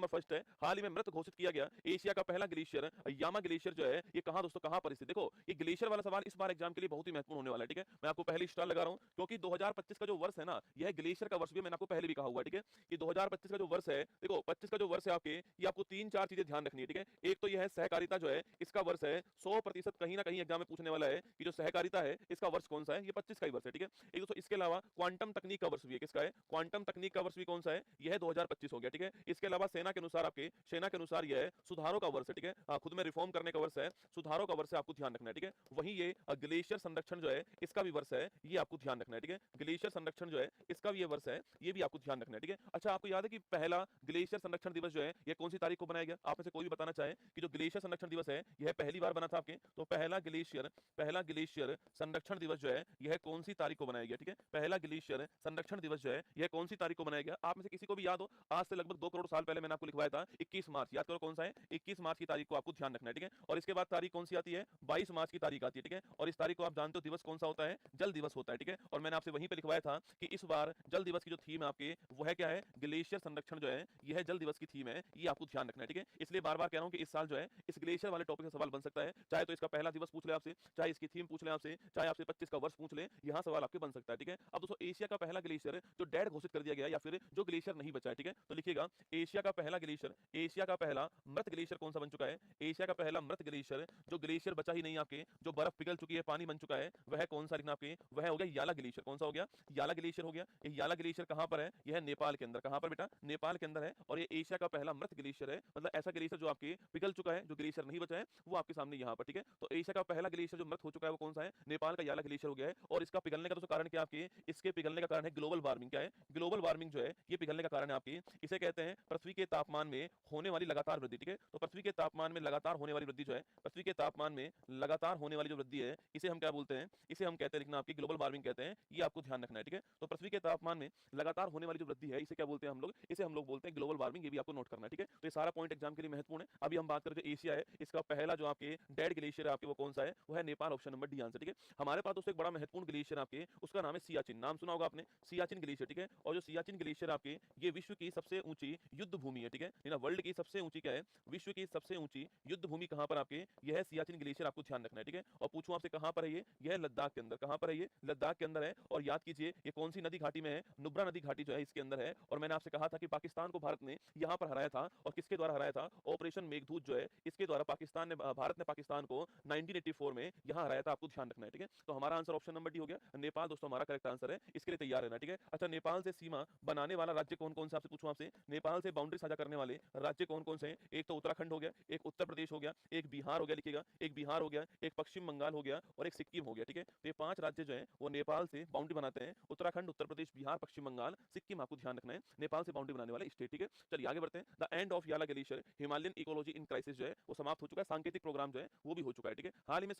Number first है, हाल ही में मृत घोषित किया गया एशिया का पहला ग्लेशियर यामा ग्लेशियर जो है ये कहां दोस्तों, कहां पर स्थित? देखो ये ग्लेशियर वाला सवाल इस बार एग्जाम के लिए बहुत ही महत्वपूर्ण होने वाला है, ठीक है। मैं आपको पहले स्टार लगा रहा हूं क्योंकि 2025 का जो वर्ष है ना, यह ग्लेशियर का वर्ष भी है, मैंने आपको पहले भी कहा हुआ है, ठीक है। कि 2025 का जो वर्ष है, देखो 25 का जो वर्ष है आपके, ये आपको तीन चार चीजें ध्यान रखनी है, ठीक है। एक तो यह है सहकारिता जो है, इसका वर्ष है 100% कहीं ना कहीं एग्जाम में पूछने वाला है कि जो सहकारिता है इसका वर्ष कौन सा है, ये 25 का ही वर्ष है, ठीक है। एक दोस्तों इसके अलावा क्वांटम तकनीक का वर्ष भी है, किसका है? क्वांटम तकनीक का वर्ष भी कौन सा है? यह है 2025 हो गया, ठीक है। इसके अलावा सेना के अनुसार आपके, सेना के अनुसार यह है सुधारों का वर्ष है, ठीक है। खुद में रिफॉर्म करने का वर्ष है, सुधारों का वर्ष है, आपको ध्यान रखना है, ठीक है। वहीं ये ग्लेशियर संरक्षण जो है इसका भी वर्ष है, ये आपको ध्यान रखना है, ठीक है। ग्लेशियर संरक्षण जो है इसका भी ये वर्ष है, ये भी आपको ध्यान रखना है, ठीक है। अच्छा आपको याद है कि पहला ग्लेशियर संरक्षण दिवस जो है ये कौन सी तारीख को बनाया गया? आप में से कोई भी बताना चाहे कि जो ग्लेशियर संरक्षण दिवस है यह पहली बार बना था आपके, तो पहला ग्लेशियर संरक्षण दिवस जो है यह कौन सी तारीख को बनाया गया, ठीक है। पहला ग्लेशियर संरक्षण दिवस जो है यह कौन सी तारीख को बनाया गया? आप में से किसी को भी याद हो, आज से लगभग 2 करोड़ साल पहले मैंने आपको लिखवाया था 21 मार्च, याद करो कौन सा है? 21 मार्च की तारीख को आपको ध्यान रखना है, ठीक है। और इसके बाद तारीख कौन सी आती है? 22 मार्च की तारीख आती है, ठीक है। और इस तारीख को आप जानते हो दिवस कौन सा होता है? जल दिवस होता है, ठीक है। और मैंने आपसे वहीं पे लिखवाया था कि इस बार जल दिवस की जो थीम है आपके वो है क्या है? ग्लेशियर संरक्षण जो है यह जल दिवस की थीम है, ये आपको ध्यान रखना है, ठीक है। इसलिए बार-बार कह रहा हूं कि इस साल जो है इस ग्लेशियर वाले टॉपिक से सवाल बन सकता है, चाहे तो इसका पहला दिवस पूछ ले आपसे, चाहे इसकी थीम पूछ ले आपसे, चाहे आपसे 25 का वर्ष पूछ ले, यहां सवाल आपके बन सकता है, ठीक है। अब दोस्तों एशिया का पहला ग्लेशियर जो डेड घोषित कर दिया गया या फिर जो ग्लेशियर नहीं बचा है, ठीक है, तो लिखिएगा एशिया का पहला ग्लेशियर, एशिया का पहला मृत ग्लेशियर कौन सा बन चुका है? एशिया का पहला मृत ग्लेशियर, जो ग्लेशियर बचा ही नहीं आपके, जो बर्फ पिघल चुकी है, पानी बन चुका है, वह कौन सा लिखना आपके? वह हो गया याला ग्लेशियर। कौन सा हो गया? याला ग्लेशियर हो गया। ये याला ग्लेशियर कहां पर है? यह है नेपाल के अंदर। कहां पर बेटा? नेपाल के अंदर है। और ये एशिया का पहला मृत ग्लेशियर है, मतलब ऐसा ग्लेशियर जो आपके पिघल चुका है, जो ग्लेशियर नहीं बचा है वो आपके सामने यहाँ पर, ठीक है। तो एशिया का पहला ग्लेशियर जो मृत हो चुका है वो कौन सा है? नेपाल का याला ग्लेशियर हो गया है। और इसका पिघलने का दोस्तों कारण क्या आपके? इसके पिघलने का कारण है ग्लोबल वार्मिंग। क्या है? ग्लोबल वार्मिंग जो है ये पिघलने का कारण है आपकी, इसे कहते हैं पृथ्वी के तापमान में होने वाली लगातार वृद्धि, ठीक है। तो पृथ्वी के तापमान में लगातार होने वाली वृद्धि जो है, पृथ्वी के तापमान में लगातार होने वाली जो वृद्धि है, इसे हम क्या बोलते हैं? इसे हम कहते हैं, लिखना आपकी ग्लोबल वार्मिंग कहते हैं, ये आपको ध्यान रखना है, ठीक है। तो पृथ्वी के तापमान में लगातार होने वाली जो वृद्धि है इसे क्या बोलते हैं हम लोग? इसे हम लोग बोलते हैं ग्लोबल वार्मिंग, ये भी आपको नोट करना है, ठीक है। तो ये सारा पॉइंट एग्जाम के लिए महत्वपूर्ण है। अभी हम बात करें जो एशिया है, इसका पहला जो आपके डेड ग्लेशियर है आपके वो कौन सा है? वो है Nepal, option number D answer, ठीक है। हमारे पास दोस्तों एक बड़ा महत्वपूर्ण ग्लेशियर आपके, उसका नाम है सियाचिन, नाम सुना होगा आपने, सियाचिन ग्लेशियर, ठीक है। और जो सियाचिन ग्लेशियर आपके ये विश्व की सबसे ऊंची युद्ध भूमि है, ठीक है। ना वर्ल्ड की सबसे ऊंची क्या है? विश्व की सबसे ऊंची युद्ध भूमि कहां पर आपके? यह है सियाचिन ग्लेशियर, आपको ध्यान रखना है, ठीक है। और पूछूं आपसे कहां पर है ये? यह है लद्दाख के अंदर। कहां पर है ये? लद्दाख के अंदर है। और याद कीजिए ये कौन सी नदी घाटी में है? नुब्रा नदी घाटी जो है इसके अंदर है। और मैंने आपसे कहा था कि पाकिस्तान को भारत ने यहां पर हराया था, और किसके द्वारा हराया था? ऑपरेशन मेघदूत जो है इसके द्वारा पाकिस्तान ने, भारत ने पाकिस्तान को 1984 में यहां हराया था, आपको ध्यान रखना है, ठीक है। तो हमारा आंसर ऑप्शन नंबर डी हो गया, नेपाल दोस्तों हमारा करेक्ट आंसर है, इसके लिए तैयार रहना, ठीक है। अच्छा नेपाल से सीमा बनाने वाला राज्य कौन कौन सा, आपसे पूछूं आपसे, नेपाल से बाउंड्री साझा करने वाले राज्य कौन कौन से हैं? एक तो उत्तराखंड हो गया, एक उत्तर प्रदेश हो गया, एक बिहार हो गया, लिखिएगा, एक बिहार हो गया, एक पश्चिम बंगाल हो गया, और एक सिक्किम हो गया, ठीक है। तो ये 5 राज्य जो है वो नेपाल से बाउंड्री बनाते हैं, उत्तराखंड, उत्तर प्रदेश, बिहार, पश्चिम बंगाल, सिक्किम, आपको ध्यान रखना है, नेपाल से बाउंड्री बनाने वाले स्टेट, ठीक है। चलिए आगे बढ़ते हैं। द एंड ऑफ याला glacier Himalayan ecology in crisis जो है वो समाप्त हो चुका है, सांकेतिक प्रोग्राम जो है वो भी हो चुका है, ठीक है। हाल ही में